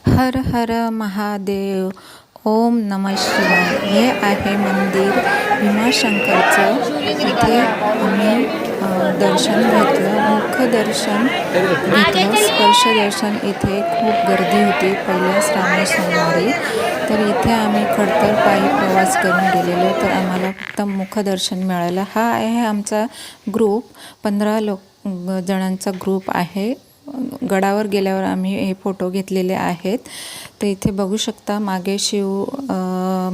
हर हर महादेव. ओम नमः शिवाय. हे आहे मंदिर भीमाशंकरचं. इथे आम्ही दर्शन घेतलं, मुख्य दर्शन घेतलं. स्पर्श दर्शन इथे खूप गर्दी होती पहिल्या श्रावण सोमवारी. तर इथे आम्ही खडतर पायी प्रवास करून गेलेलो, तर आम्हाला फक्त मुखदर्शन मिळालं. हा आहे आमचा ग्रुप, 15 जणांचा ग्रुप आहे. गडावर गेल्यावर आम्ही हे फोटो घेतलेले आहेत. तर इथे बघू शकता मागे शिव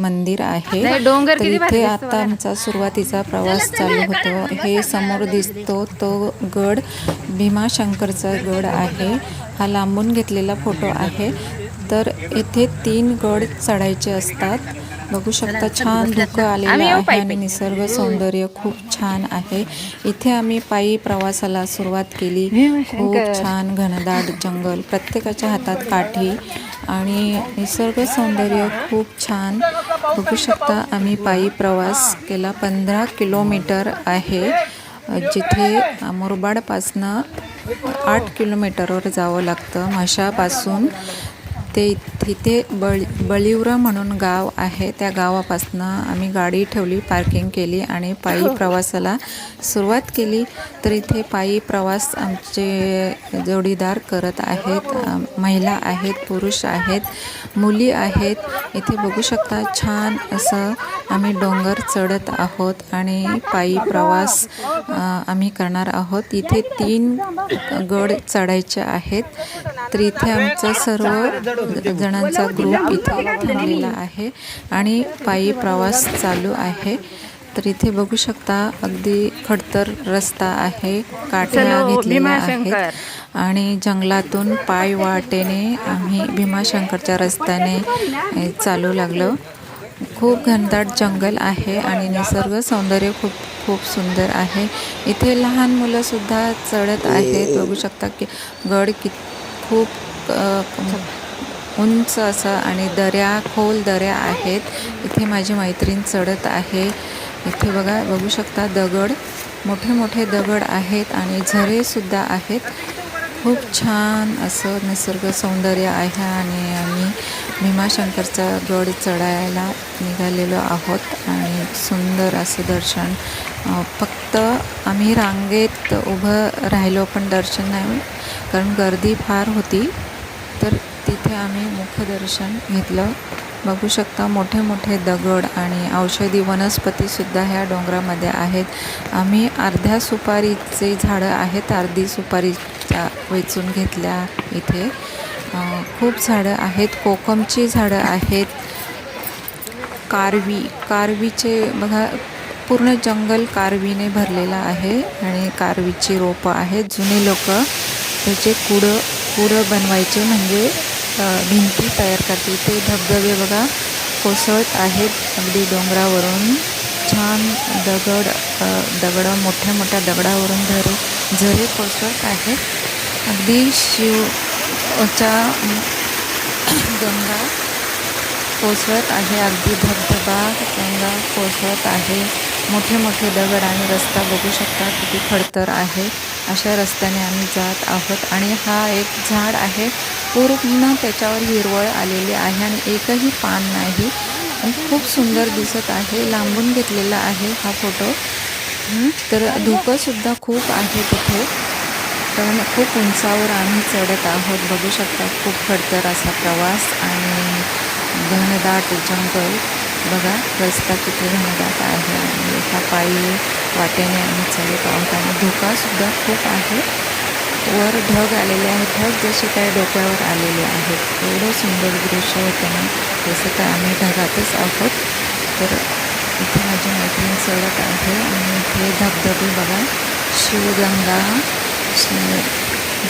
मंदिर आहे. तर इथे आता आमचा सुरुवातीचा प्रवास चालू होतो. हे समोर दिसतो तो गड भीमाशंकरचा गड आहे. हा लांबून घेतलेला फोटो आहे. तर इथे 3 गड चढायचे असतात. बघू शकता छान धुकं आलेलं आहे आणि निसर्ग सौंदर्य खूप छान आहे. इथे आम्ही पायी प्रवासाला सुरुवात केली. खूप छान घनदाट जंगल, प्रत्येकाच्या हातात काठी आणि निसर्ग सौंदर्य खूप छान. बघू शकता आम्ही पायी प्रवास केला. 15 किलोमीटर आहे, जिथे मुरबाडपासनं 8 किलोमीटरवर जावं लागतं. म्हशापासून ते तिथे बळीवरा म्हणून गाव आहे. त्या गावापासनं आम्ही गाडी ठेवली, पार्किंग केली आणि पायी प्रवासाला सुरुवात केली. तर इथे पायी प्रवास आमचे जोडीदार करत आहेत. महिला आहेत, पुरुष आहेत, मुली आहेत. इथे बघू शकता छान असं आम्ही डोंगर चढत आहोत आणि पायी प्रवास आम्ही करणार आहोत. इथे 3 गड चढायचे आहेत. तर इथे आमचं सर्व जणांचा ग्रुप इथे थांबलेला आहे आणि पायी प्रवास चालू आहे. तर इथे बघू शकता अगदी खडतर रस्ता आहे, काठ्या घेतलेल्या आहेत आणि जंगलातून पाय वाटेने आम्ही भीमाशंकरच्या रस्त्याने चालू लागलो. खूप घनदाट जंगल आहे आणि निसर्ग सौंदर्य खूप खूप सुंदर आहे. इथे लहान मुलंसुद्धा चढत आहेत. बघू शकता की गड खूप उंच असं आणि खोल दऱ्या आहेत. इथे माझी मैत्रीण चढत आहे. इथे बघू शकता दगड, मोठे मोठे दगड आहेत आणि झरेसुद्धा आहेत. खूप छान असं निसर्ग सौंदर्य आहे आणि आम्ही भीमाशंकरचा गड चढायला निघालेलो आहोत आणि सुंदर असं दर्शन. फक्त आम्ही रांगेत उभं राहिलो पण दर्शन नाही, कारण गर्दी फार होती. तर तिथे आम्ही मुखदर्शन घेतलं. बघू शकता मोठे मोठे दगड आणि औषधी वनस्पतीसुद्धा ह्या डोंगरामध्ये आहेत. आम्ही अर्ध्या सुपारीचे झाडं आहेत, अर्धी सुपारीच्या वेचून घेतल्या. इथे खूप झाडं आहेत, कोकमची झाडं आहेत, कारवीचे बघा, पूर्ण जंगल कारवीने भरलेलं आहे आणि कारवीची रोपं आहेत. जुने लोक त्याचे कुडं बनवायचे, म्हणजे भिंती तयार करते. ते धबधबे बघा कोसळत आहेत अगदी डोंगरावरून. छान दगड मोठ्या मोठ्या दगडावरून झरे कोसळत आहेत. अगदी शिवच्या गंगा कोसळत आहे, अगदी धबधबा गंगा कोसळत आहे. मोठे मोठे दगड आणि रस्ता बघू शकता किती खडतर आहे. अशा रस्त्याने आम्ही जात आहोत आणि हा एक झाड आहे, पूर्ण त्याच्यावर हिरवळ आलेली आहे आणि एकही पान नाही आणि खूप सुंदर दिसत आहे. लांबून घेतलेला आहे हा फोटो. तर धुकंसुद्धा खूप आहे तिथे, कारण खूप उंचावर आम्ही चढत आहोत. बघू शकता खूप खडतर असा प्रवास आणि घनदाट जंगल. बघा रस्ता किती घनदाट आहे आणि एका पायी वाटेने आम्ही चालत आहोत आणि धुकासुद्धा खूप आहे. वर ढग आलेले आहेत, ढग जसे काय डोक्यावर आलेले आहेत. एवढं सुंदर दृश्य होतं ना, जसं काय आम्ही ढगातच आहोत. तर इथे माझी मैत्रीण चढत आहे आणि इथे धबधबे बघा, शिवगंगा,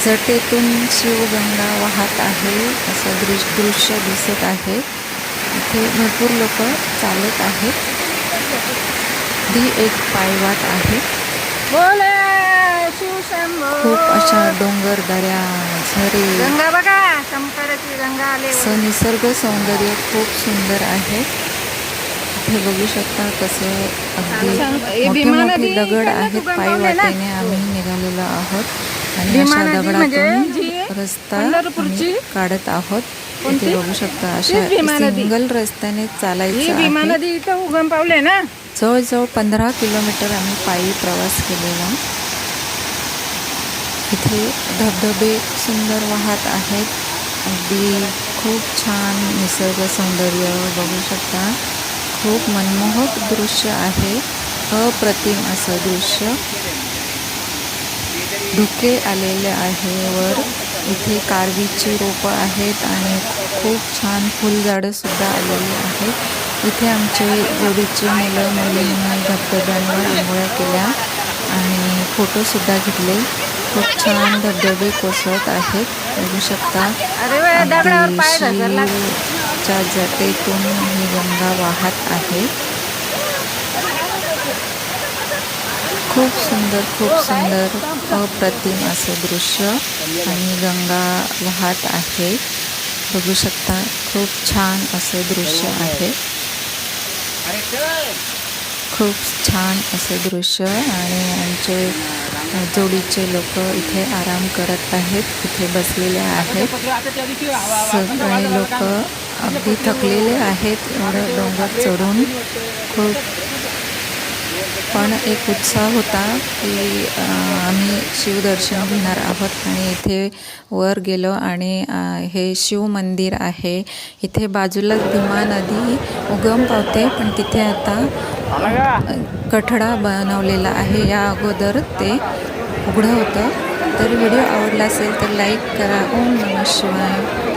जटेतून शिवगंगा वाहत आहे असं दृश्य दिसत आहे. इथे भरपूर लोक चालत आहेत. ती एक पायवाट आहे. खूप अशा डोंगर, दऱ्या, झरे, निसर्ग सौंदर्य खूप सुंदर आहे. इथे बघू शकता कसं अगदी मोठे मोठे दगड आहेत. पायवाटेने आम्ही निघालेलो आहोत आणि अशा दगडातून रस्ता आम्ही काढत आहोत. इथे बघू शकता अशा सिंगल रस्त्याने चालायचं आहे. इथं उगम पावले ना. जवळजवळ 15 किलोमीटर आम्ही पायी प्रवास केलेला. इथे धबधबे सुंदर वाहत आहेत. अगदी खूप छान निसर्ग सौंदर्य बघू शकता. खूप मनमोहक दृश्य आहे. अप्रतिम असं दृश्य. धुके आलेले आहे वर. इथे कारवीची रोपं आहेत आणि खूप छान फुलझाडं सुद्धा आलेली आहेत. इथे आमचे जोडीचे मुलं मुलींनी धबधब्यांवर आंघोळ्या केल्या आणि फोटोसुद्धा घेतले. खूप छान धबधबे कोसळत आहेत. बघू शकता च्या जटेतून ही गंगा वाहत आहे. खूप सुंदर अप्रतिम असं दृश्य आणि गंगा वाहत आहे. बघू शकता खूप छान असं दृश्य आहे. खूप छान असं दृश्य आणि आमचे जोडीचे लोक इथे आराम करत आहेत. इथे बसलेले आहेत. सगळे लोक अगदी थकलेले आहेत एवढं डोंगर चढून. खूप पण एक उत्साह होता की आम्ही शिवदर्शन घेणार आहोत आणि इथे वर गेलो आणि हे शिव मंदिर आहे. इथे बाजूलाच भीमा नदी उगम पावते, पण तिथे आता कठडा बनवलेला आहे. या अगोदर ते उघडं होतं. तर व्हिडिओ आवडला असेल तर लाईक करा. ओम नमः शिवाय.